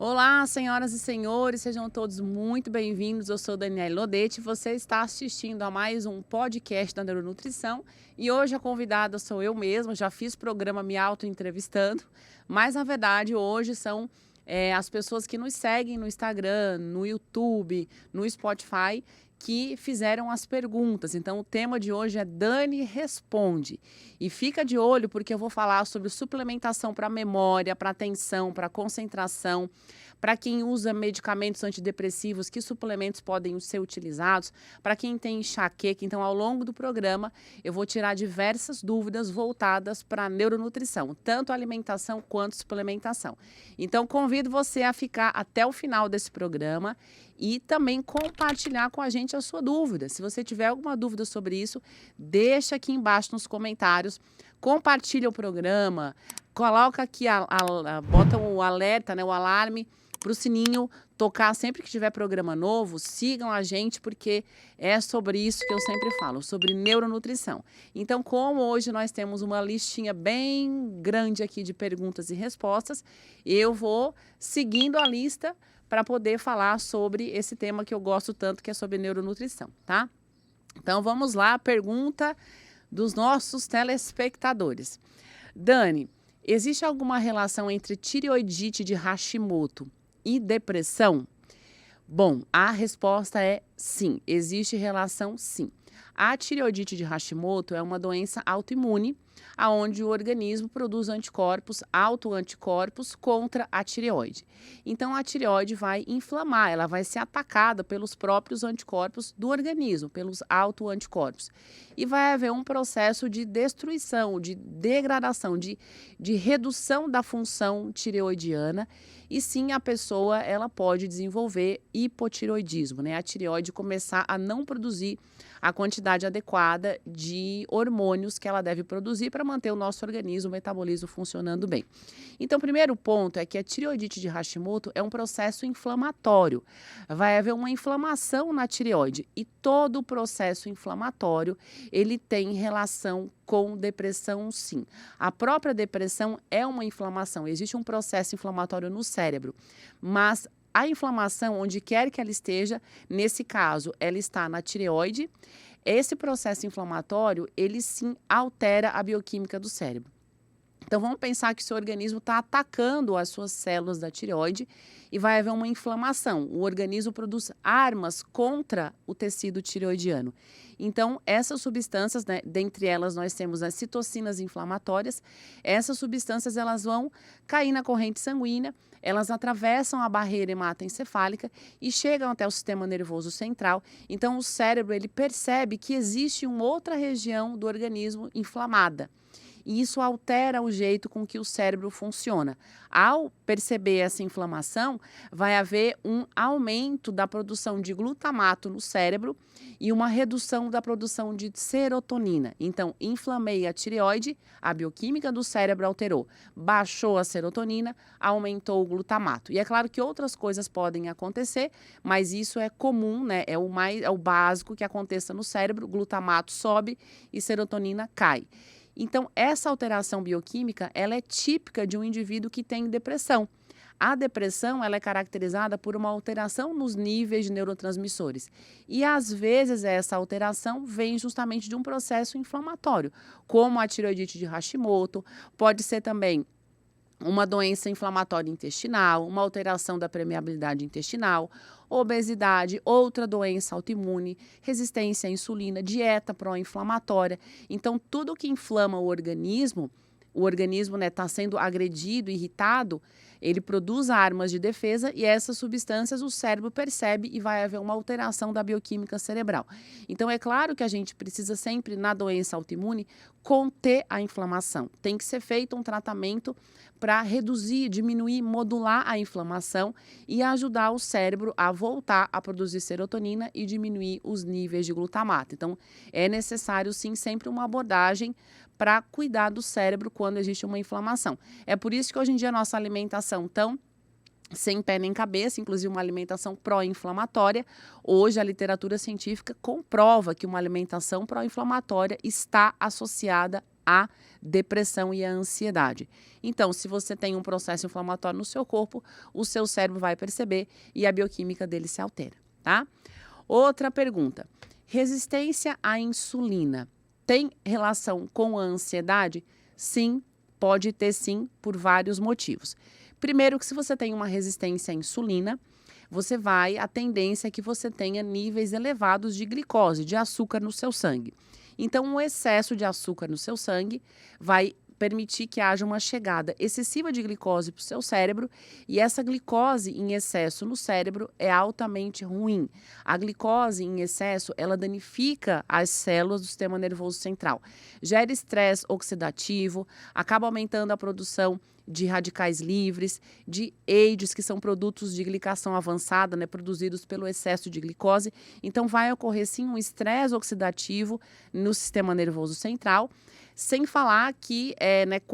Olá, senhoras e senhores, sejam todos muito bem-vindos. Eu sou Daniela Lodete e você está assistindo a mais um podcast da Neuronutrição. E hoje a convidada sou eu mesma, já fiz programa me auto-entrevistando, mas na verdade hoje são as pessoas que nos seguem no Instagram, no YouTube, no Spotify, que fizeram as perguntas. Então o tema de hoje é Dani Responde. E fica de olho porque eu vou falar sobre suplementação para memória, para atenção, para concentração, para quem usa medicamentos antidepressivos, que suplementos podem ser utilizados, para quem tem enxaqueca. Então, ao longo do programa, eu vou tirar diversas dúvidas voltadas para a neuronutrição, tanto alimentação quanto suplementação. Então, convido você a ficar até o final desse programa e também compartilhar com a gente a sua dúvida. Se você tiver alguma dúvida sobre isso, deixa aqui embaixo nos comentários, compartilha o programa, coloca aqui, bota o alerta, né, o alarme para o sininho tocar sempre que tiver programa novo. Sigam a gente porque é sobre isso que eu sempre falo, sobre neuronutrição. Então, como hoje nós temos uma listinha bem grande aqui de perguntas e respostas, eu vou seguindo a lista para poder falar sobre esse tema que eu gosto tanto, que é sobre neuronutrição, tá? Então, vamos lá, a pergunta dos nossos telespectadores. Dani, existe alguma relação entre tireoidite de Hashimoto e depressão? Bom, a resposta é sim, existe relação sim. A tireoidite de Hashimoto é uma doença autoimune, onde o organismo produz anticorpos, autoanticorpos contra a tireoide. Então, a tireoide vai inflamar, ela vai ser atacada pelos próprios anticorpos do organismo, pelos autoanticorpos. E vai haver um processo de destruição, de degradação, de redução da função tireoidiana. E sim, a pessoa ela pode desenvolver hipotireoidismo, né? A tireoide começar a não produzir a quantidade adequada de hormônios que ela deve produzir para manter o nosso organismo, o metabolismo funcionando bem. Então, o primeiro ponto é que a tireoidite de Hashimoto é um processo inflamatório. Vai haver uma inflamação na tireoide e todo o processo inflamatório, ele tem relação com depressão, sim. A própria depressão é uma inflamação, existe um processo inflamatório no cérebro, mas a inflamação, onde quer que ela esteja, nesse caso, ela está na tireoide. Esse processo inflamatório, ele sim altera a bioquímica do cérebro. Então, vamos pensar que o seu organismo está atacando as suas células da tireoide e vai haver uma inflamação. O organismo produz armas contra o tecido tireoidiano. Então, essas substâncias, né, dentre elas nós temos as citocinas inflamatórias. Essas substâncias elas vão cair na corrente sanguínea, elas atravessam a barreira hematoencefálica e chegam até o sistema nervoso central. Então, o cérebro ele percebe que existe uma outra região do organismo inflamada. E isso altera o jeito com que o cérebro funciona. Ao perceber essa inflamação, vai haver um aumento da produção de glutamato no cérebro e uma redução da produção de serotonina. Então, inflamei a tireoide, a bioquímica do cérebro alterou, baixou a serotonina, aumentou o glutamato. E é claro que outras coisas podem acontecer, mas isso é comum, né? É o básico que aconteça no cérebro, glutamato sobe e serotonina cai. Então, essa alteração bioquímica, ela é típica de um indivíduo que tem depressão. A depressão, ela é caracterizada por uma alteração nos níveis de neurotransmissores. E, às vezes, essa alteração vem justamente de um processo inflamatório, como a tireoidite de Hashimoto, pode ser também uma doença inflamatória intestinal, uma alteração da permeabilidade intestinal, obesidade, outra doença autoimune, resistência à insulina, dieta pró-inflamatória. Então, tudo que inflama o organismo né, está sendo agredido, irritado, ele produz armas de defesa e essas substâncias o cérebro percebe e vai haver uma alteração da bioquímica cerebral. Então, é claro que a gente precisa sempre, na doença autoimune, conter a inflamação. Tem que ser feito um tratamento para reduzir, diminuir, modular a inflamação e ajudar o cérebro a voltar a produzir serotonina e diminuir os níveis de glutamato. Então, é necessário, sim, sempre uma abordagem para cuidar do cérebro quando existe uma inflamação. É por isso que hoje em dia a nossa alimentação tão sem pé nem cabeça, inclusive uma alimentação pró-inflamatória. Hoje a literatura científica comprova que uma alimentação pró-inflamatória está associada a depressão e a ansiedade. Então, se você tem um processo inflamatório no seu corpo, o seu cérebro vai perceber e a bioquímica dele se altera, tá? Outra pergunta. Resistência à insulina tem relação com a ansiedade? Sim, pode ter sim, por vários motivos. Primeiro que se você tem uma resistência à insulina, a tendência é que você tenha níveis elevados de glicose, de açúcar no seu sangue. Então, o excesso de açúcar no seu sangue vai permitir que haja uma chegada excessiva de glicose para o seu cérebro, e essa glicose em excesso no cérebro é altamente ruim. A glicose em excesso, ela danifica as células do sistema nervoso central, gera estresse oxidativo, acaba aumentando a produção de radicais livres, de AIDs, que são produtos de glicação avançada, né, produzidos pelo excesso de glicose. Então, vai ocorrer sim um estresse oxidativo no sistema nervoso central, sem falar que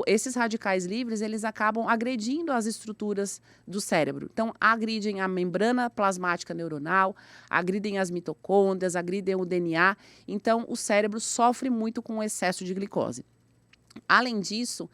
esses radicais livres, eles acabam agredindo as estruturas do cérebro. Então, agridem a membrana plasmática neuronal, agridem as mitocôndrias, agridem o DNA. Então, o cérebro sofre muito com o excesso de glicose. Além disso,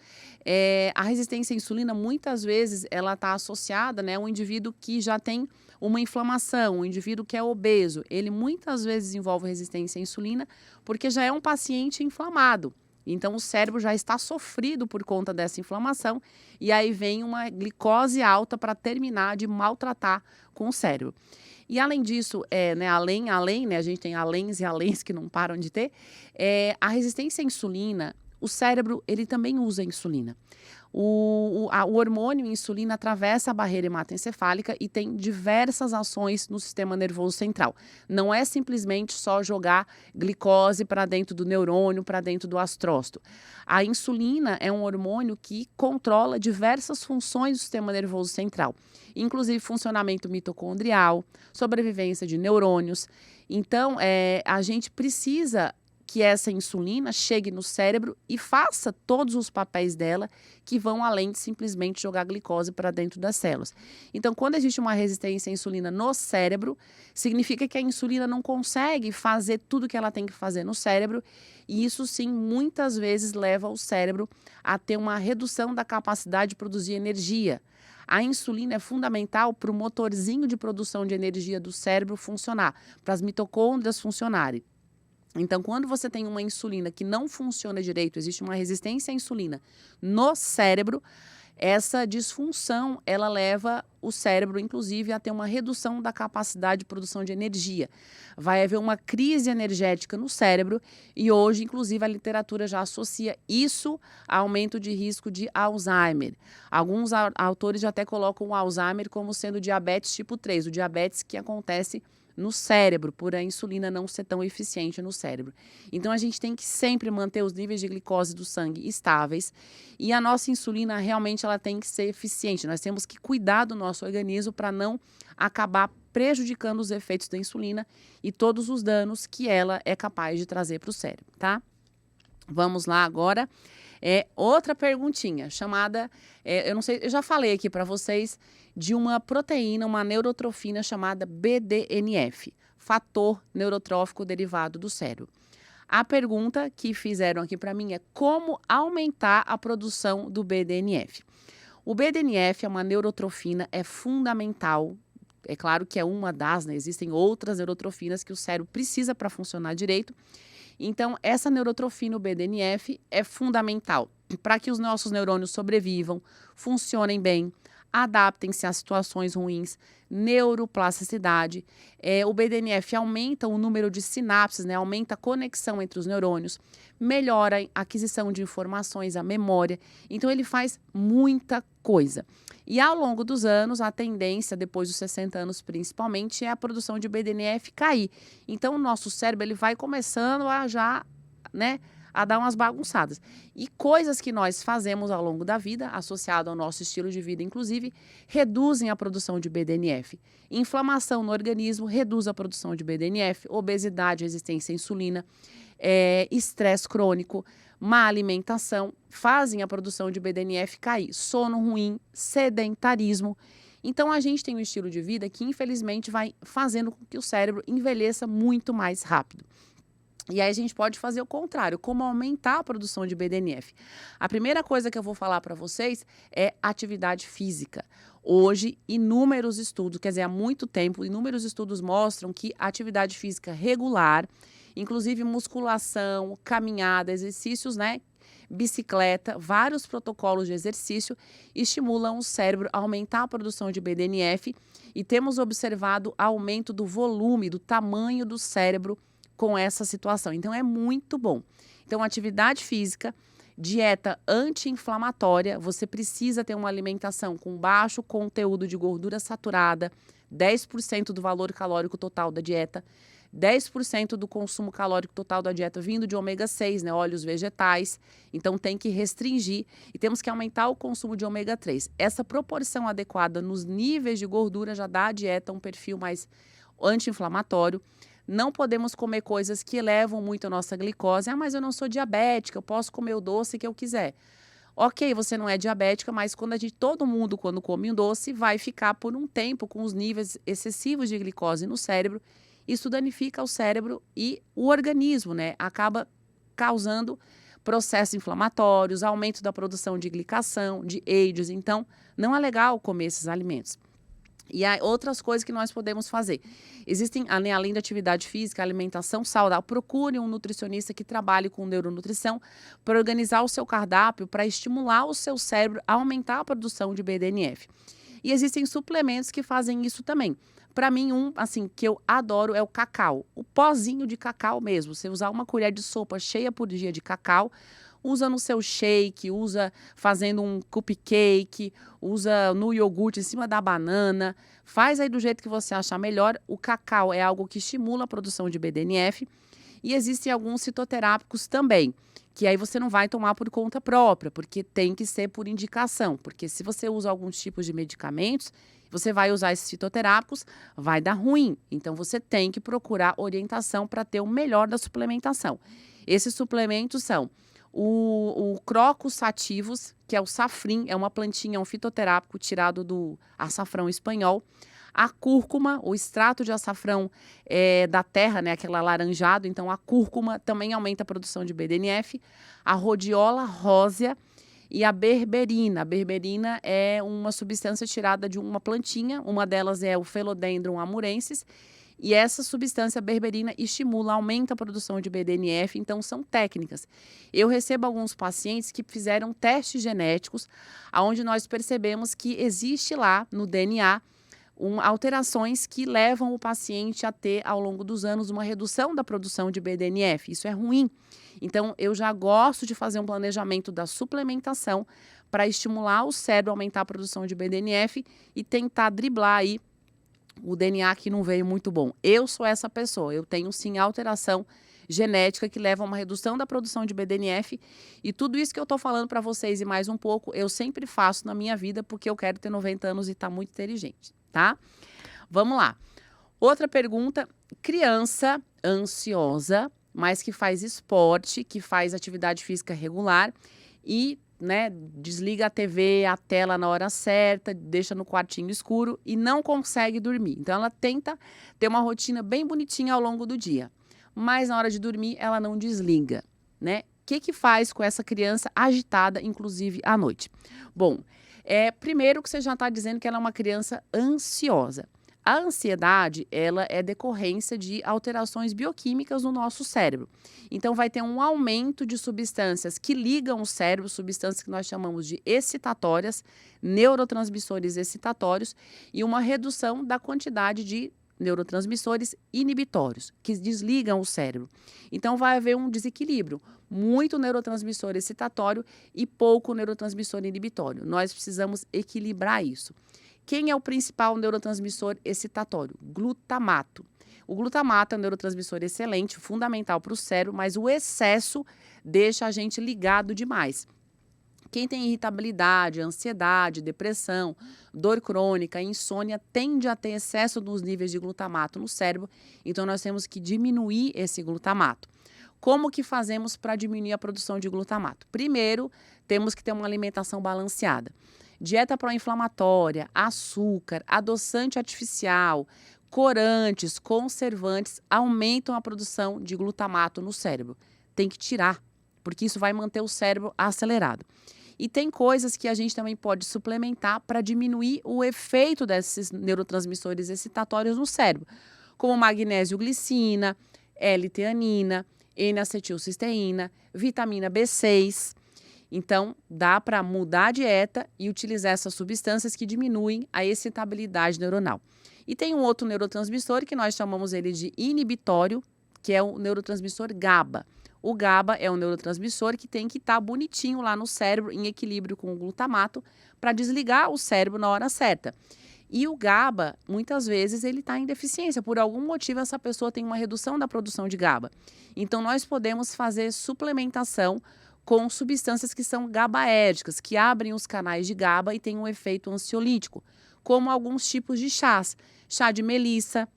a resistência à insulina, muitas vezes, ela está associada, né, a um indivíduo que já tem uma inflamação, um indivíduo que é obeso. Ele muitas vezes desenvolve resistência à insulina porque já é um paciente inflamado. Então, o cérebro já está sofrido por conta dessa inflamação e aí vem uma glicose alta para terminar de maltratar com o cérebro. E além disso, né, a gente tem aléns e aléns que não param de ter, a resistência à insulina, o cérebro, ele também usa a insulina. O hormônio insulina atravessa a barreira hematoencefálica e tem diversas ações no sistema nervoso central. Não é simplesmente só jogar glicose para dentro do neurônio, para dentro do astrócito. A insulina é um hormônio que controla diversas funções do sistema nervoso central, inclusive funcionamento mitocondrial, sobrevivência de neurônios. Então, a gente precisa que essa insulina chegue no cérebro e faça todos os papéis dela que vão além de simplesmente jogar glicose para dentro das células. Então, quando existe uma resistência à insulina no cérebro, significa que a insulina não consegue fazer tudo que ela tem que fazer no cérebro, e isso sim, muitas vezes leva o cérebro a ter uma redução da capacidade de produzir energia. A insulina é fundamental para o motorzinho de produção de energia do cérebro funcionar, para as mitocôndrias funcionarem. Então, quando você tem uma insulina que não funciona direito, existe uma resistência à insulina no cérebro, essa disfunção, ela leva o cérebro, inclusive, a ter uma redução da capacidade de produção de energia. Vai haver uma crise energética no cérebro e hoje, inclusive, a literatura já associa isso a aumento de risco de Alzheimer. Alguns autores já até colocam o Alzheimer como sendo diabetes tipo 3, o diabetes que acontece no cérebro, por a insulina não ser tão eficiente no cérebro. Então, a gente tem que sempre manter os níveis de glicose do sangue estáveis e a nossa insulina realmente ela tem que ser eficiente. Nós temos que cuidar do nosso organismo para não acabar prejudicando os efeitos da insulina e todos os danos que ela é capaz de trazer para o cérebro, tá? Vamos lá agora. Outra perguntinha chamada, eu não sei, eu já falei aqui para vocês de uma proteína, uma neurotrofina chamada BDNF, fator neurotrófico derivado do cérebro. A pergunta que fizeram aqui para mim é como aumentar a produção do BDNF. O BDNF é uma neurotrofina, é fundamental. É claro que é uma das, né? Existem outras neurotrofinas que o cérebro precisa para funcionar direito. Então, essa neurotrofina, o BDNF, é fundamental para que os nossos neurônios sobrevivam, funcionem bem, adaptem-se a situações ruins, neuroplasticidade. O BDNF aumenta o número de sinapses, né? Aumenta a conexão entre os neurônios, melhora a aquisição de informações, a memória. Então, ele faz muita coisa. E ao longo dos anos, a tendência, depois dos 60 anos principalmente, é a produção de BDNF cair. Então, o nosso cérebro ele vai começando a já, né, a dar umas bagunçadas. E coisas que nós fazemos ao longo da vida, associado ao nosso estilo de vida, inclusive, reduzem a produção de BDNF. Inflamação no organismo reduz a produção de BDNF, obesidade, resistência à insulina, estresse crônico, má alimentação, fazem a produção de BDNF cair. Sono ruim, sedentarismo. Então, a gente tem um estilo de vida que, infelizmente, vai fazendo com que o cérebro envelheça muito mais rápido. E aí a gente pode fazer o contrário, como aumentar a produção de BDNF. A primeira coisa que eu vou falar para vocês é atividade física. Hoje, inúmeros estudos, quer dizer, há muito tempo, inúmeros estudos mostram que a atividade física regular, inclusive musculação, caminhada, exercícios, né? Bicicleta, vários protocolos de exercício estimulam o cérebro a aumentar a produção de BDNF e temos observado aumento do volume, do tamanho do cérebro com essa situação. Então, é muito bom. Então, atividade física, dieta anti-inflamatória, você precisa ter uma alimentação com baixo conteúdo de gordura saturada, 10% do valor calórico total da dieta, 10% do consumo calórico total da dieta vindo de ômega 6, né, óleos vegetais. Então, tem que restringir e temos que aumentar o consumo de ômega 3. Essa proporção adequada nos níveis de gordura já dá à dieta um perfil mais anti-inflamatório. Não podemos comer coisas que elevam muito a nossa glicose. Ah, mas eu não sou diabética, eu posso comer o doce que eu quiser. Ok, você não é diabética, mas todo mundo, quando come um doce, vai ficar por um tempo com os níveis excessivos de glicose no cérebro. Isso danifica o cérebro e o organismo, né? Acaba causando processos inflamatórios, aumento da produção de glicação, de AIDS. Então, não é legal comer esses alimentos. E há outras coisas que nós podemos fazer. Existem, além da atividade física, alimentação saudável. Procure um nutricionista que trabalhe com neuronutrição para organizar o seu cardápio, para estimular o seu cérebro a aumentar a produção de BDNF. E existem suplementos que fazem isso também. Para mim, que eu adoro é o cacau. O pozinho de cacau mesmo. Você usar uma colher de sopa cheia por dia de cacau, usa no seu shake, usa fazendo um cupcake, usa no iogurte em cima da banana. Faz aí do jeito que você achar melhor. O cacau é algo que estimula a produção de BDNF. E existem alguns fitoterápicos também, que aí você não vai tomar por conta própria, porque tem que ser por indicação. Porque se você usa alguns tipos de medicamentos, você vai usar esses fitoterápicos, vai dar ruim. Então, você tem que procurar orientação para ter o melhor da suplementação. Esses suplementos são o Crocus sativus, que é o safrim, é uma plantinha, é um fitoterápico tirado do açafrão espanhol. A cúrcuma, o extrato de açafrão da terra, né, aquela alaranjado, então a cúrcuma também aumenta a produção de BDNF. A rhodiola rósea e a berberina. A berberina é uma substância tirada de uma plantinha, uma delas é o Philodendron amurensis, e essa substância berberina estimula, aumenta a produção de BDNF, então são técnicas. Eu recebo alguns pacientes que fizeram testes genéticos, onde nós percebemos que existe lá no DNA alterações que levam o paciente a ter, ao longo dos anos, uma redução da produção de BDNF. Isso é ruim. Então, eu já gosto de fazer um planejamento da suplementação para estimular o cérebro a aumentar a produção de BDNF e tentar driblar aí o DNA que não veio muito bom. Eu sou essa pessoa, eu tenho sim alteração genética que leva a uma redução da produção de BDNF e tudo isso que eu estou falando para vocês e mais um pouco, eu sempre faço na minha vida porque eu quero ter 90 anos e estar muito inteligente, tá? Vamos lá. Outra pergunta, criança ansiosa, mas que faz esporte, que faz atividade física regular e desliga a TV, a tela na hora certa, deixa no quartinho escuro e não consegue dormir. Então, ela tenta ter uma rotina bem bonitinha ao longo do dia, mas na hora de dormir, ela não desliga, né? O que faz com essa criança agitada, inclusive à noite? Bom, primeiro que você já está dizendo que ela é uma criança ansiosa. A ansiedade, ela é decorrência de alterações bioquímicas no nosso cérebro. Então, vai ter um aumento de substâncias que ligam o cérebro, substâncias que nós chamamos de excitatórias, neurotransmissores excitatórios, e uma redução da quantidade de neurotransmissores inibitórios, que desligam o cérebro. Então, vai haver um desequilíbrio, muito neurotransmissor excitatório e pouco neurotransmissor inibitório. Nós precisamos equilibrar isso. Quem é o principal neurotransmissor excitatório? Glutamato. O glutamato é um neurotransmissor excelente, fundamental para o cérebro, mas o excesso deixa a gente ligado demais. Quem tem irritabilidade, ansiedade, depressão, dor crônica, insônia, tende a ter excesso nos níveis de glutamato no cérebro, então nós temos que diminuir esse glutamato. Como que fazemos para diminuir a produção de glutamato? Primeiro, temos que ter uma alimentação balanceada. Dieta pró-inflamatória, açúcar, adoçante artificial, corantes, conservantes aumentam a produção de glutamato no cérebro. Tem que tirar, porque isso vai manter o cérebro acelerado. E tem coisas que a gente também pode suplementar para diminuir o efeito desses neurotransmissores excitatórios no cérebro, como magnésio-glicina, L-teanina, N-acetilcisteína, vitamina B6. Então, dá para mudar a dieta e utilizar essas substâncias que diminuem a excitabilidade neuronal. E tem um outro neurotransmissor que nós chamamos ele de inibitório, que é o neurotransmissor GABA. O GABA é um neurotransmissor que tem que estar bonitinho lá no cérebro, em equilíbrio com o glutamato, para desligar o cérebro na hora certa. E o GABA, muitas vezes, ele está em deficiência. Por algum motivo, essa pessoa tem uma redução da produção de GABA. Então, nós podemos fazer suplementação com substâncias que são GABAérgicas, que abrem os canais de GABA e têm um efeito ansiolítico, como alguns tipos de chás. Chá de melissa,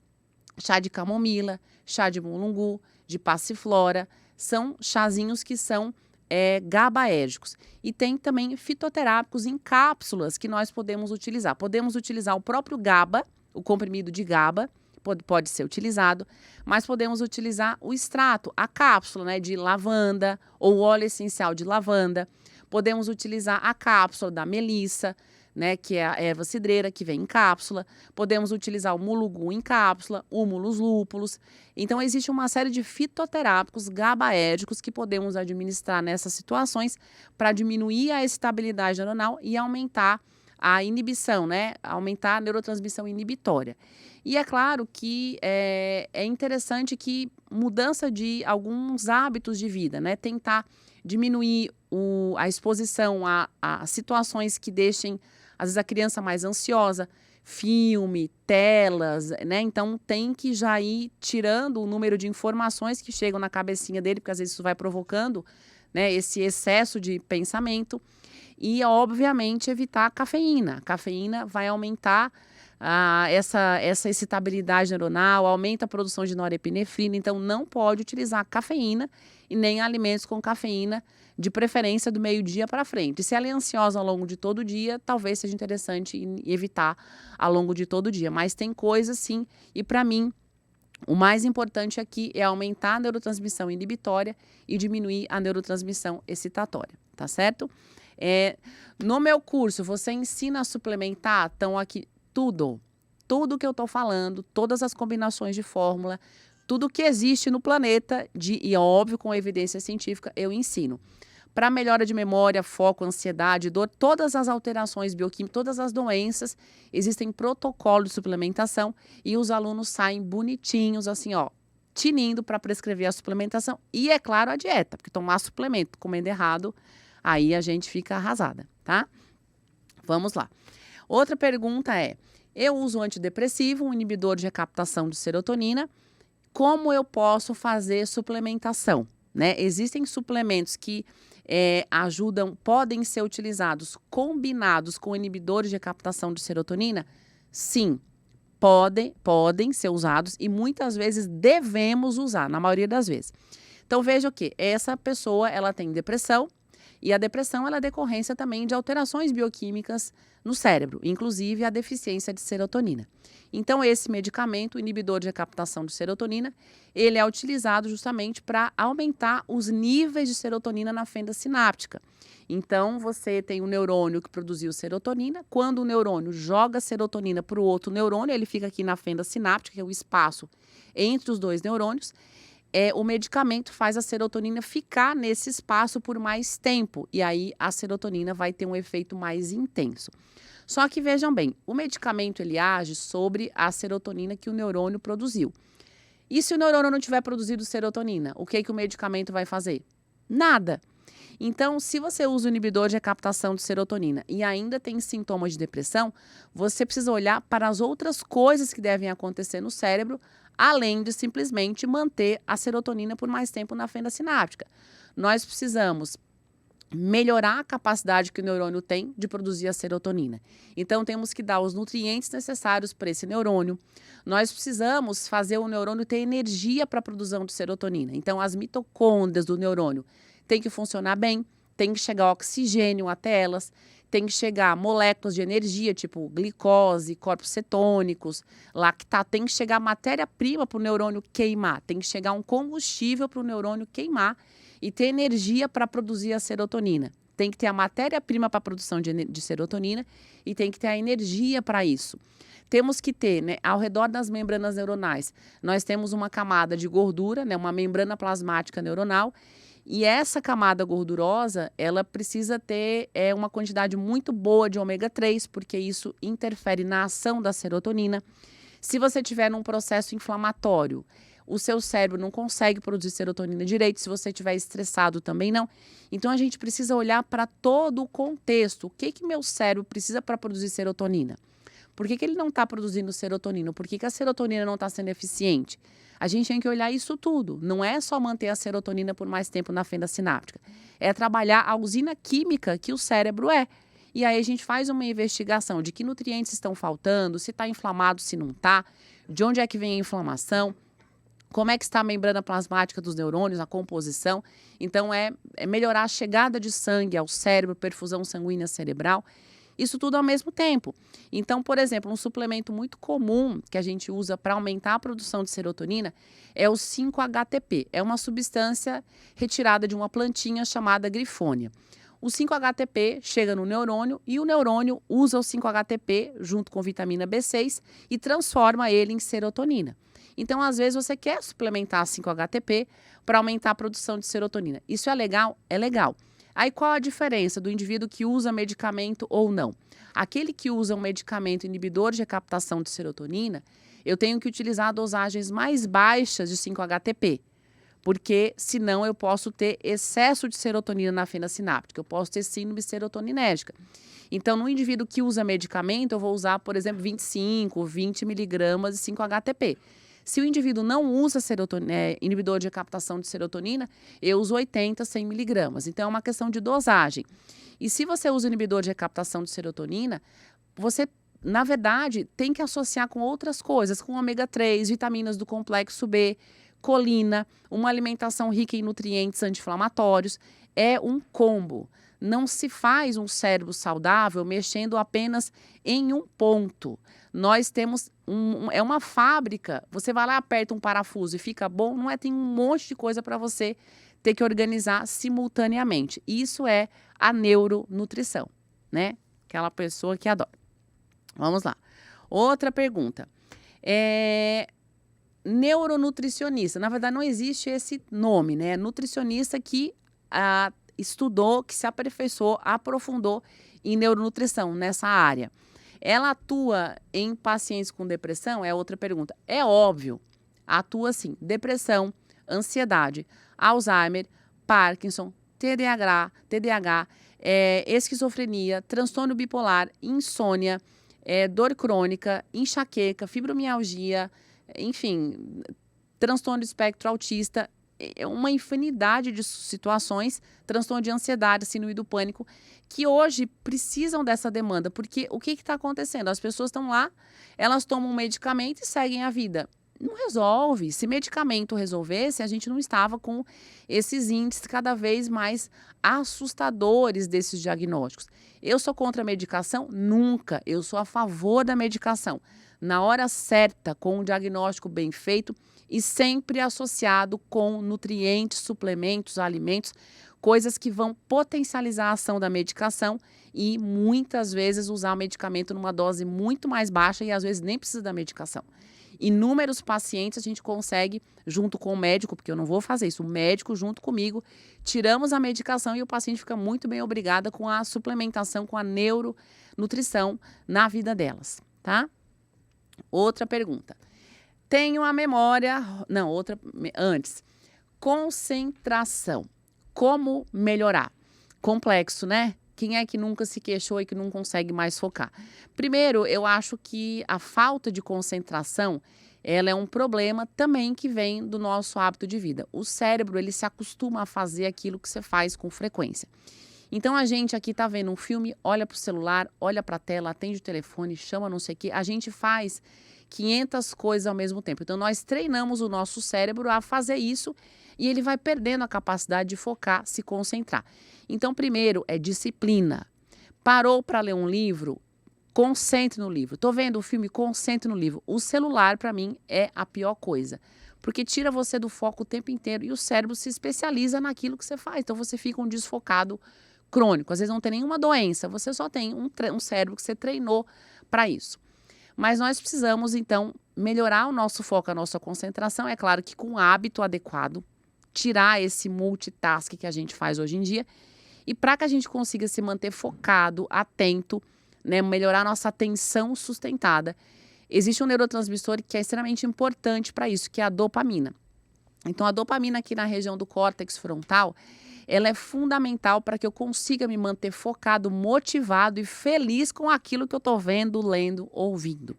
chá de camomila, chá de mulungu, de passiflora, são chazinhos que são GABAérgicos. E tem também fitoterápicos em cápsulas que nós podemos utilizar. Podemos utilizar o próprio GABA, o comprimido de GABA, pode ser utilizado, mas podemos utilizar o extrato, a cápsula, né, de lavanda ou óleo essencial de lavanda. Podemos utilizar a cápsula da melissa, né, que é a erva cidreira, que vem em cápsula. Podemos utilizar o mulungu em cápsula, húmulus lúpulos. Então, existe uma série de fitoterápicos GABAérgicos que podemos administrar nessas situações para diminuir a excitabilidade neuronal e aumentar a inibição, né? Aumentar a neurotransmissão inibitória. E é claro que é interessante que mudança de alguns hábitos de vida, né? Tentar diminuir a exposição a situações que deixem, às vezes, a criança mais ansiosa, filme, telas, né? Então, tem que já ir tirando o número de informações que chegam na cabecinha dele, porque às vezes isso vai provocando, né, esse excesso de pensamento. E, obviamente, evitar a cafeína. A cafeína vai aumentar essa excitabilidade neuronal, aumenta a produção de norepinefrina, então não pode utilizar cafeína e nem alimentos com cafeína, de preferência do meio-dia para frente. Se ela é ansiosa ao longo de todo o dia, talvez seja interessante evitar ao longo de todo o dia. Mas tem coisas sim, e para mim, o mais importante aqui é aumentar a neurotransmissão inibitória e diminuir a neurotransmissão excitatória, tá certo? No meu curso, você ensina a suplementar, então aqui tudo que eu estou falando, todas as combinações de fórmula, tudo que existe no planeta, e óbvio, com evidência científica, eu ensino. Para melhora de memória, foco, ansiedade, dor, todas as alterações bioquímicas, todas as doenças, existem protocolos de suplementação e os alunos saem bonitinhos, assim, ó, tinindo para prescrever a suplementação e, é claro, a dieta, porque tomar suplemento comendo errado, aí a gente fica arrasada, tá? Vamos lá. Outra pergunta é: eu uso um antidepressivo, um inibidor de recaptação de serotonina, como eu posso fazer suplementação, né? Existem suplementos que ajudam, podem ser utilizados combinados com inibidores de recaptação de serotonina? Sim, podem ser usados e muitas vezes devemos usar, na maioria das vezes. Então, veja o que? Essa pessoa, ela tem depressão, e a depressão ela é decorrência também de alterações bioquímicas no cérebro, inclusive a deficiência de serotonina. Então, esse medicamento, o inibidor de recaptação de serotonina, ele é utilizado justamente para aumentar os níveis de serotonina na fenda sináptica. Então, você tem um neurônio que produziu serotonina. Quando o neurônio joga serotonina para o outro neurônio, ele fica aqui na fenda sináptica, que é o espaço entre os dois neurônios. O medicamento faz a serotonina ficar nesse espaço por mais tempo. E aí, a serotonina vai ter um efeito mais intenso. Só que, vejam bem, o medicamento ele age sobre a serotonina que o neurônio produziu. E se o neurônio não tiver produzido serotonina, o que o medicamento vai fazer? Nada. Então, se você usa o inibidor de recaptação de serotonina e ainda tem sintomas de depressão, você precisa olhar para as outras coisas que devem acontecer no cérebro, além de simplesmente manter a serotonina por mais tempo na fenda sináptica. Nós precisamos melhorar a capacidade que o neurônio tem de produzir a serotonina. Então, temos que dar os nutrientes necessários para esse neurônio. Nós precisamos fazer o neurônio ter energia para a produção de serotonina. Então, as mitocôndrias do neurônio têm que funcionar bem, tem que chegar oxigênio até elas, tem que chegar moléculas de energia, tipo glicose, corpos cetônicos, lactato, tem que chegar matéria-prima para o neurônio queimar, tem que chegar um combustível para o neurônio queimar e ter energia para produzir a serotonina. Tem que ter a matéria-prima para a produção de serotonina e tem que ter a energia para isso. Temos que ter, né, ao redor das membranas neuronais, nós temos uma camada de gordura, né, uma membrana plasmática neuronal, e essa camada gordurosa, ela precisa ter uma quantidade muito boa de ômega 3, porque isso interfere na ação da serotonina. Se você tiver num processo inflamatório, o seu cérebro não consegue produzir serotonina direito, se você estiver estressado também não. Então, a gente precisa olhar para todo o contexto. O que meu cérebro precisa para produzir serotonina? Por que ele não está produzindo serotonina? Por que a serotonina não está sendo eficiente? A gente tem que olhar isso tudo. Não é só manter a serotonina por mais tempo na fenda sináptica. É trabalhar a usina química que o cérebro é. E aí a gente faz uma investigação de que nutrientes estão faltando, se está inflamado, se não está, de onde é que vem a inflamação, como é que está a membrana plasmática dos neurônios, a composição. Então, é melhorar a chegada de sangue ao cérebro, perfusão sanguínea cerebral. Isso tudo ao mesmo tempo. Então, por exemplo, um suplemento muito comum que a gente usa para aumentar a produção de serotonina é o 5-HTP. É uma substância retirada de uma plantinha chamada grifônia. O 5-HTP chega no neurônio e o neurônio usa o 5-HTP junto com vitamina B6 e transforma ele em serotonina. Então, às vezes, você quer suplementar 5-HTP para aumentar a produção de serotonina. Isso é legal? É legal. Aí, qual a diferença do indivíduo que usa medicamento ou não? Aquele que usa um medicamento inibidor de captação de serotonina, eu tenho que utilizar dosagens mais baixas de 5-HTP, porque senão eu posso ter excesso de serotonina na fenda sináptica, eu posso ter síndrome serotoninérgica. Então, no indivíduo que usa medicamento, eu vou usar, por exemplo, 25, 20 miligramas de 5-HTP. Se o indivíduo não usa inibidor de captação de serotonina, eu uso 80, 100 miligramas. Então, é uma questão de dosagem. E se você usa inibidor de captação de serotonina, você, na verdade, tem que associar com outras coisas, com ômega 3, vitaminas do complexo B, colina, uma alimentação rica em nutrientes anti-inflamatórios. É um combo. Não se faz um cérebro saudável mexendo apenas em um ponto. Nós temos uma fábrica, você vai lá, aperta um parafuso e fica bom, não é? Tem um monte de coisa para você ter que organizar simultaneamente. Isso é a neuronutrição, né? Aquela pessoa que adora. Vamos lá. Outra pergunta. Neuronutricionista, na verdade não existe esse nome, né? Nutricionista que estudou, que se aperfeiçoou, aprofundou em neuronutrição nessa área. Ela atua em pacientes com depressão? É outra pergunta. É óbvio, atua sim. Depressão, ansiedade, Alzheimer, Parkinson, TDAH, esquizofrenia, transtorno bipolar, insônia, dor crônica, enxaqueca, fibromialgia, enfim, transtorno do espectro autista, uma infinidade de situações, transtorno de ansiedade, síndrome do pânico, que hoje precisam dessa demanda, porque o que está acontecendo? As pessoas estão lá, elas tomam um medicamento e seguem a vida. Não resolve. Se medicamento resolvesse, a gente não estava com esses índices cada vez mais assustadores desses diagnósticos. Eu sou contra a medicação? Nunca. Eu sou a favor da medicação. Na hora certa, com um diagnóstico bem feito e sempre associado com nutrientes, suplementos, alimentos, coisas que vão potencializar a ação da medicação e muitas vezes usar o medicamento numa dose muito mais baixa e às vezes nem precisa da medicação. Inúmeros pacientes a gente consegue, junto com o médico, porque eu não vou fazer isso, o médico junto comigo, tiramos a medicação e o paciente fica muito bem obrigada com a suplementação, com a neuronutrição na vida delas, tá? Outra pergunta. Tenho a memória... Não, outra... Antes. Concentração. Como melhorar? Complexo, né? Quem é que nunca se queixou e que não consegue mais focar? Primeiro, eu acho que a falta de concentração, ela é um problema também que vem do nosso hábito de vida. O cérebro, ele se acostuma a fazer aquilo que você faz com frequência. Então, a gente aqui tá vendo um filme, olha pro celular, olha pra tela, atende o telefone, chama não sei o quê. A gente faz 500 coisas ao mesmo tempo. Então, nós treinamos o nosso cérebro a fazer isso e ele vai perdendo a capacidade de focar, se concentrar. Então, primeiro é disciplina. Parou para ler um livro? Concentre no livro. Tô vendo o filme? Concentre no livro. O celular, para mim, é a pior coisa. Porque tira você do foco o tempo inteiro e o cérebro se especializa naquilo que você faz. Então, você fica um desfocado crônico. Às vezes não tem nenhuma doença, você só tem um cérebro que você treinou para isso. Mas nós precisamos, então, melhorar o nosso foco, a nossa concentração. É claro que com um hábito adequado, tirar esse multitask que a gente faz hoje em dia. E para que a gente consiga se manter focado, atento, né, melhorar a nossa atenção sustentada, existe um neurotransmissor que é extremamente importante para isso, que é a dopamina. Então, a dopamina aqui na região do córtex frontal, ela é fundamental para que eu consiga me manter focado, motivado e feliz com aquilo que eu estou vendo, lendo, ouvindo.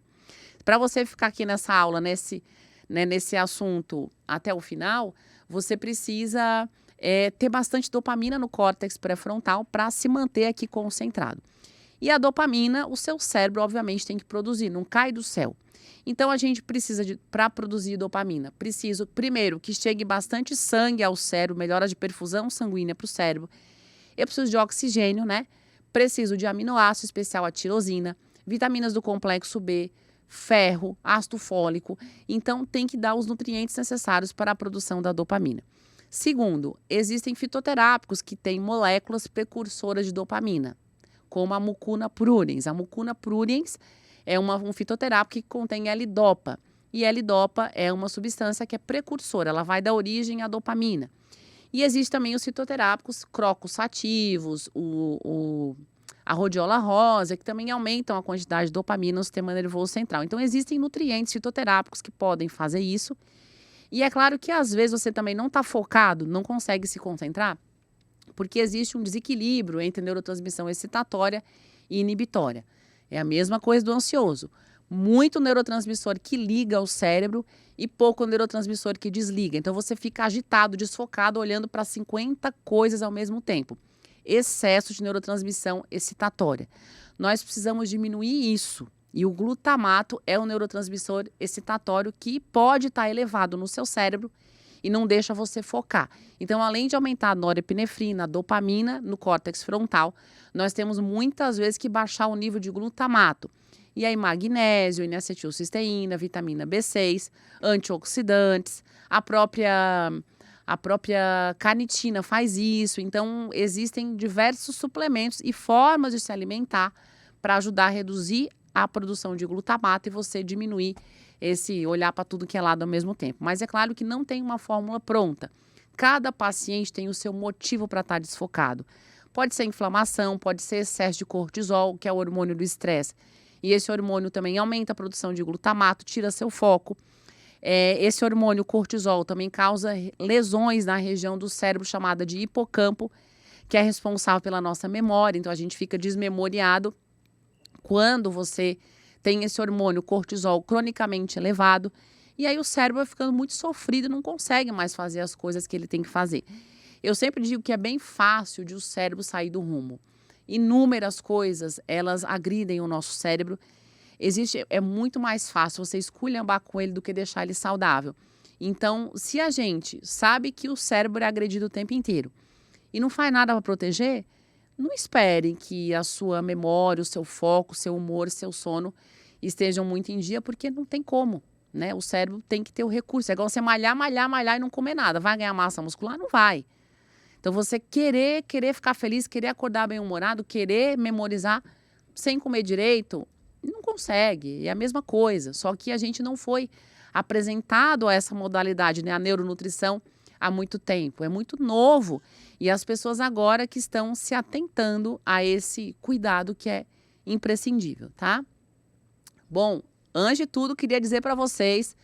Para você ficar aqui nessa aula, nesse assunto até o final, você precisa ter bastante dopamina no córtex pré-frontal para se manter aqui concentrado. E a dopamina, o seu cérebro, obviamente, tem que produzir, não cai do céu. Então, a gente precisa, para produzir dopamina, preciso, primeiro, que chegue bastante sangue ao cérebro, melhora de perfusão sanguínea para o cérebro. Eu preciso de oxigênio, né? Preciso de aminoácido, especial a tirosina, vitaminas do complexo B, ferro, ácido fólico. Então, tem que dar os nutrientes necessários para a produção da dopamina. Segundo, existem fitoterápicos que têm moléculas precursoras de dopamina, como a mucuna pruriens. A mucuna pruriens é um fitoterápico que contém L-dopa. E L-dopa é uma substância que é precursora, ela vai dar origem à dopamina. E existe também os fitoterápicos crocus sativos, a rhodiola rosa, que também aumentam a quantidade de dopamina no sistema nervoso central. Então, existem nutrientes fitoterápicos que podem fazer isso. E é claro que às vezes você também não está focado, não consegue se concentrar, porque existe um desequilíbrio entre neurotransmissão excitatória e inibitória. É a mesma coisa do ansioso. Muito neurotransmissor que liga ao cérebro e pouco neurotransmissor que desliga. Então você fica agitado, desfocado, olhando para 50 coisas ao mesmo tempo. Excesso de neurotransmissão excitatória. Nós precisamos diminuir isso. E o glutamato é um neurotransmissor excitatório que pode estar elevado no seu cérebro e não deixa você focar. Então, além de aumentar a norepinefrina, a dopamina no córtex frontal, nós temos muitas vezes que baixar o nível de glutamato. E aí, magnésio, N-acetilcisteína, vitamina B6, antioxidantes, a própria carnitina faz isso. Então, existem diversos suplementos e formas de se alimentar para ajudar a reduzir a produção de glutamato e você diminuir esse olhar para tudo que é lado ao mesmo tempo. Mas é claro que não tem uma fórmula pronta. Cada paciente tem o seu motivo para estar desfocado. Pode ser inflamação, pode ser excesso de cortisol, que é o hormônio do estresse. E esse hormônio também aumenta a produção de glutamato, tira seu foco. Esse hormônio cortisol também causa lesões na região do cérebro chamada de hipocampo, que é responsável pela nossa memória. Então, a gente fica desmemoriado quando você tem esse hormônio cortisol cronicamente elevado. E aí o cérebro vai ficando muito sofrido e não consegue mais fazer as coisas que ele tem que fazer. Eu sempre digo que é bem fácil de o cérebro sair do rumo. Inúmeras coisas, elas agridem o nosso cérebro. É muito mais fácil você esculhambar com ele do que deixar ele saudável. Então, se a gente sabe que o cérebro é agredido o tempo inteiro e não faz nada para proteger, não espere que a sua memória, o seu foco, o seu humor, o seu sono estejam muito em dia, porque não tem como, né? O cérebro tem que ter o recurso. É igual você malhar e não comer nada. Vai ganhar massa muscular? Não vai. Então, você querer ficar feliz, querer acordar bem-humorado, querer memorizar sem comer direito, não consegue. É a mesma coisa. Só que a gente não foi apresentado a essa modalidade, né? A neuronutrição há muito tempo. É muito novo. E as pessoas agora que estão se atentando a esse cuidado que é imprescindível, tá? Bom, antes de tudo, queria dizer para vocês,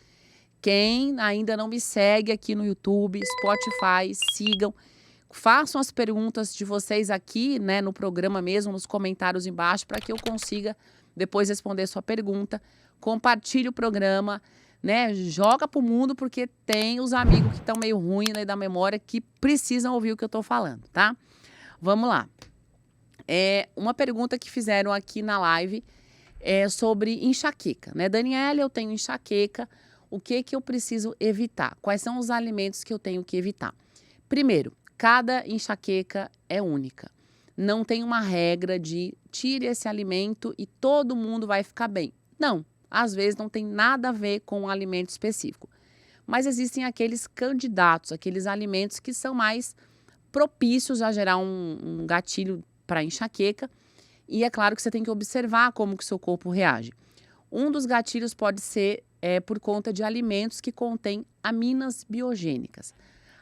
quem ainda não me segue aqui no YouTube, Spotify, sigam. Façam as perguntas de vocês aqui, né, no programa mesmo, nos comentários embaixo, para que eu consiga depois responder sua pergunta. Compartilhe o programa, né, joga pro mundo, porque tem os amigos que estão meio ruins, né, da memória, que precisam ouvir o que eu tô falando, tá? Vamos lá. Uma pergunta que fizeram aqui na live sobre enxaqueca, né? Daniela, eu tenho enxaqueca, o que que eu preciso evitar? Quais são os alimentos que eu tenho que evitar? Primeiro, cada enxaqueca é única. Não tem uma regra de tire esse alimento e todo mundo vai ficar bem. Não, às vezes não tem nada a ver com um alimento específico. Mas existem aqueles candidatos, aqueles alimentos que são mais propícios a gerar um gatilho para enxaqueca. E é claro que você tem que observar como que o seu corpo reage. Um dos gatilhos pode ser por conta de alimentos que contêm aminas biogênicas.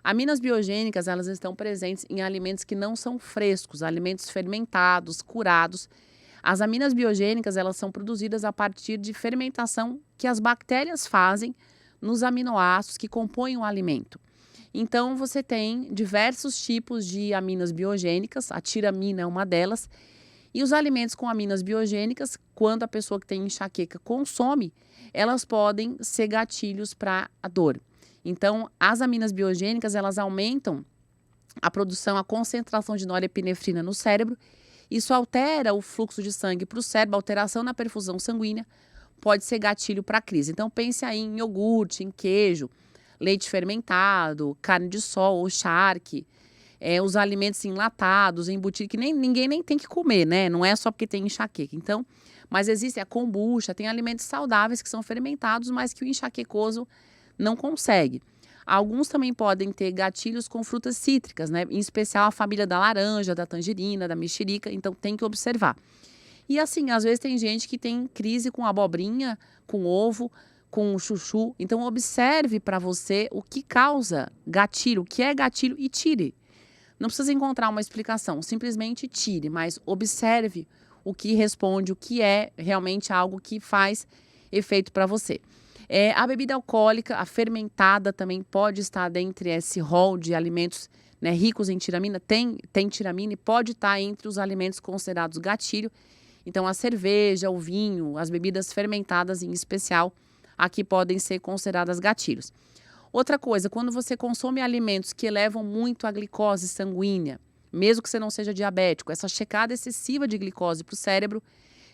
Aminas biogênicas, elas estão presentes em alimentos que não são frescos, alimentos fermentados, curados. As aminas biogênicas, elas são produzidas a partir de fermentação que as bactérias fazem nos aminoácidos que compõem o alimento. Então, você tem diversos tipos de aminas biogênicas, a tiramina é uma delas, e os alimentos com aminas biogênicas, quando a pessoa que tem enxaqueca consome, elas podem ser gatilhos para a dor. Então, as aminas biogênicas, elas aumentam a produção, a concentração de norepinefrina no cérebro. Isso altera o fluxo de sangue para o cérebro, alteração na perfusão sanguínea pode ser gatilho para a crise. Então, pense aí em iogurte, em queijo, leite fermentado, carne de sol ou charque, os alimentos enlatados, embutidos, que ninguém nem tem que comer, né? Não é só porque tem enxaqueca. Então, mas existe a kombucha, tem alimentos saudáveis que são fermentados, mas que o enxaquecoso não consegue. Alguns também podem ter gatilhos com frutas cítricas, né? Em especial a família da laranja, da tangerina, da mexerica, então tem que observar. E assim, às vezes tem gente que tem crise com abobrinha, com ovo, com chuchu. Então observe para você o que causa gatilho, o que é gatilho e tire. Não precisa encontrar uma explicação, simplesmente tire, mas observe o que responde, o que é realmente algo que faz efeito para você. A bebida alcoólica, a fermentada também pode estar dentre esse rol de alimentos, né, ricos em tiramina, tem tiramina e pode estar entre os alimentos considerados gatilho. Então, a cerveja, o vinho, as bebidas fermentadas em especial, aqui podem ser consideradas gatilhos. Outra coisa, quando você consome alimentos que elevam muito a glicose sanguínea, mesmo que você não seja diabético, essa checada excessiva de glicose para o cérebro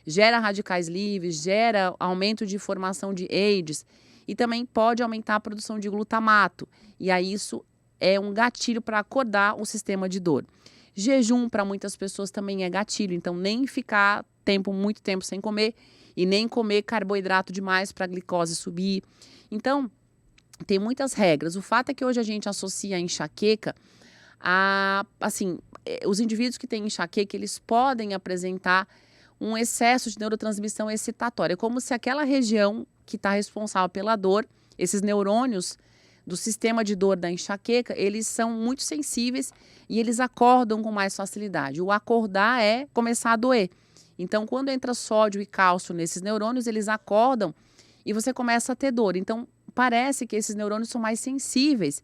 gera radicais livres, gera aumento de formação de AIDS e também pode aumentar a produção de glutamato. E aí isso é um gatilho para acordar o sistema de dor. Jejum para muitas pessoas também é gatilho, então nem ficar muito tempo sem comer e nem comer carboidrato demais para a glicose subir. Então, tem muitas regras. O fato é que hoje a gente associa a enxaqueca os indivíduos que têm enxaqueca, eles podem apresentar um excesso de neurotransmissão excitatória, como se aquela região que está responsável pela dor, esses neurônios do sistema de dor da enxaqueca, eles são muito sensíveis e eles acordam com mais facilidade. O acordar é começar a doer. Então, quando entra sódio e cálcio nesses neurônios, eles acordam e você começa a ter dor. Então, parece que esses neurônios são mais sensíveis.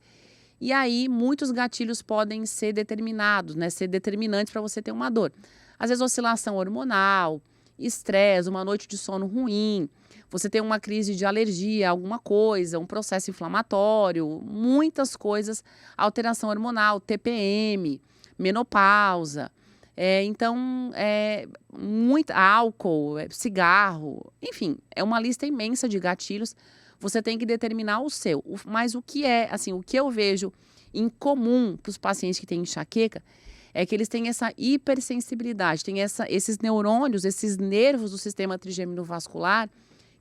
E aí, muitos gatilhos podem ser determinados, né? Ser determinantes para você ter uma dor. Às vezes, oscilação hormonal, estresse, uma noite de sono ruim, você tem uma crise de alergia a alguma coisa, um processo inflamatório, muitas coisas, alteração hormonal, TPM, menopausa. Então, muito álcool, cigarro, enfim, é uma lista imensa de gatilhos. Você tem que determinar o seu. Mas o que o que eu vejo em comum para os pacientes que têm enxaqueca é que eles têm essa hipersensibilidade, têm esses neurônios, esses nervos do sistema trigêmeo vascular,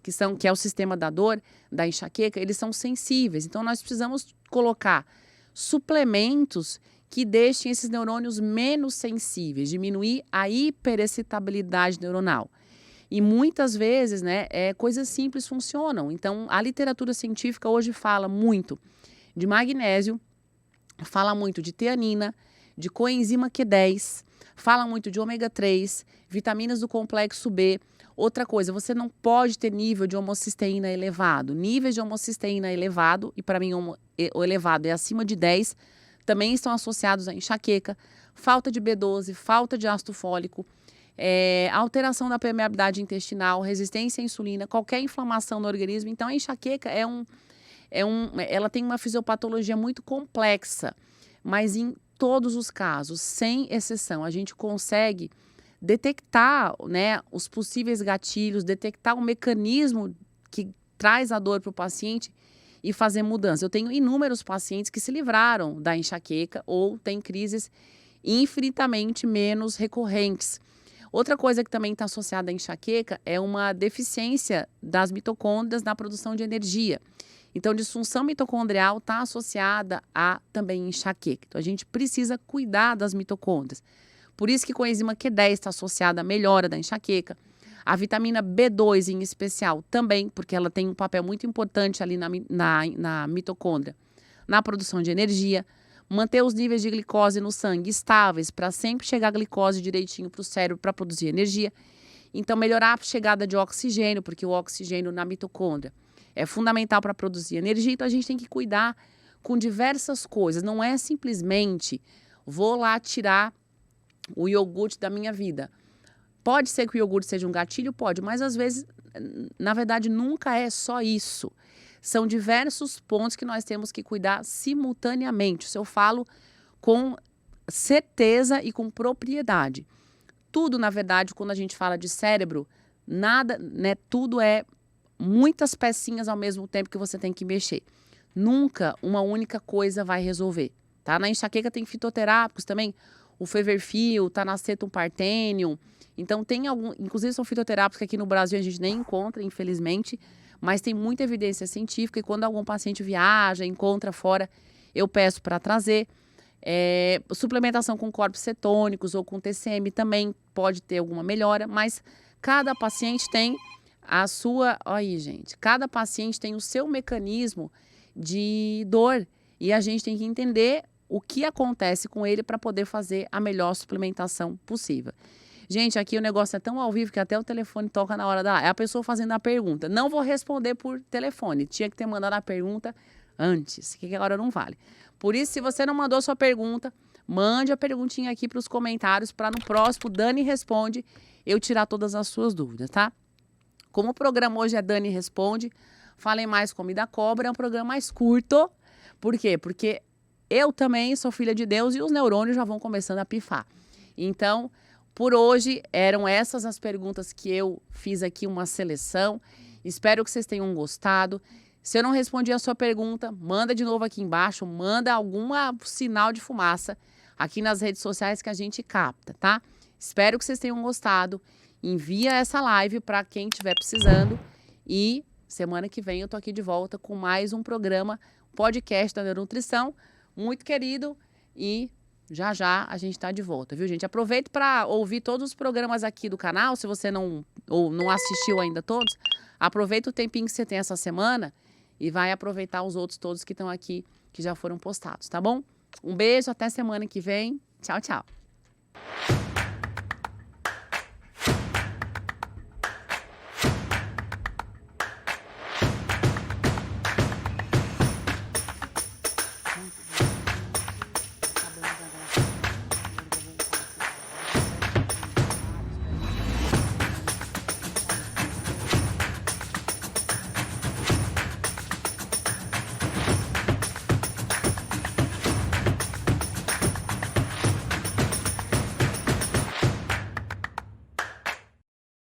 que é o sistema da dor, da enxaqueca, eles são sensíveis. Então, nós precisamos colocar suplementos que deixem esses neurônios menos sensíveis, diminuir a hiperexcitabilidade neuronal. E muitas vezes, né, coisas simples funcionam. Então, a literatura científica hoje fala muito de magnésio, fala muito de teanina, de coenzima Q10, fala muito de ômega 3, vitaminas do complexo B. Outra coisa, você não pode ter nível de homocisteína elevado. Níveis de homocisteína elevado, e para mim o elevado é acima de 10, também estão associados a enxaqueca, falta de B12, falta de ácido fólico, alteração da permeabilidade intestinal, resistência à insulina, qualquer inflamação no organismo. Então, a enxaqueca ela tem uma fisiopatologia muito complexa, mas em todos os casos, sem exceção, a gente consegue detectar, né, os possíveis gatilhos, detectar o mecanismo que traz a dor para o paciente e fazer mudança. Eu tenho inúmeros pacientes que se livraram da enxaqueca ou têm crises infinitamente menos recorrentes. Outra coisa que também está associada à enxaqueca é uma deficiência das mitocôndrias na produção de energia. Então, disfunção mitocondrial está associada a também enxaqueca. Então, a gente precisa cuidar das mitocôndrias. Por isso que coenzima Q10 está associada à melhora da enxaqueca. A vitamina B2 em especial também, porque ela tem um papel muito importante ali na mitocôndria, na produção de energia. Manter os níveis de glicose no sangue estáveis para sempre chegar a glicose direitinho para o cérebro para produzir energia. Então, melhorar a chegada de oxigênio, porque o oxigênio na mitocôndria é fundamental para produzir energia. Então, a gente tem que cuidar com diversas coisas. Não é simplesmente vou lá tirar o iogurte da minha vida. Pode ser que o iogurte seja um gatilho? Pode, mas às vezes, na verdade, nunca é só isso. São diversos pontos que nós temos que cuidar simultaneamente. Isso eu falo com certeza e com propriedade. Tudo, na verdade, quando a gente fala de cérebro, nada, né? Tudo é muitas pecinhas ao mesmo tempo que você tem que mexer. Nunca uma única coisa vai resolver, tá? Na enxaqueca tem fitoterápicos também, o feverfil, o tanacetum partenium. Então tem algum, inclusive são fitoterápicos que aqui no Brasil a gente nem encontra, infelizmente, mas tem muita evidência científica e quando algum paciente viaja, encontra fora, eu peço para trazer. Suplementação com corpos cetônicos ou com TCM também pode ter alguma melhora, mas cada paciente tem a sua... Olha aí, gente, cada paciente tem o seu mecanismo de dor e a gente tem que entender o que acontece com ele para poder fazer a melhor suplementação possível. Gente, aqui o negócio é tão ao vivo que até o telefone toca na hora da... É a pessoa fazendo a pergunta. Não vou responder por telefone. Tinha que ter mandado a pergunta antes, que agora não vale. Por isso, se você não mandou sua pergunta, mande a perguntinha aqui para os comentários para no próximo Dani Responde eu tirar todas as suas dúvidas, tá? Como o programa hoje é Dani Responde, Falem Mais Comida Cobra, é um programa mais curto. Por quê? Porque eu também sou filha de Deus e os neurônios já vão começando a pifar. Então... Por hoje, eram essas as perguntas que eu fiz aqui, uma seleção. Espero que vocês tenham gostado. Se eu não respondi a sua pergunta, manda de novo aqui embaixo, manda algum sinal de fumaça aqui nas redes sociais que a gente capta, tá? Espero que vocês tenham gostado. Envia essa live para quem estiver precisando. E semana que vem eu tô aqui de volta com mais um programa, podcast da Neuronutrição. Muito querido e... Já já a gente está de volta, viu, gente? Aproveita para ouvir todos os programas aqui do canal, se você não assistiu ainda todos. Aproveita o tempinho que você tem essa semana e vai aproveitar os outros todos que estão aqui, que já foram postados, tá bom? Um beijo, até semana que vem. Tchau, tchau.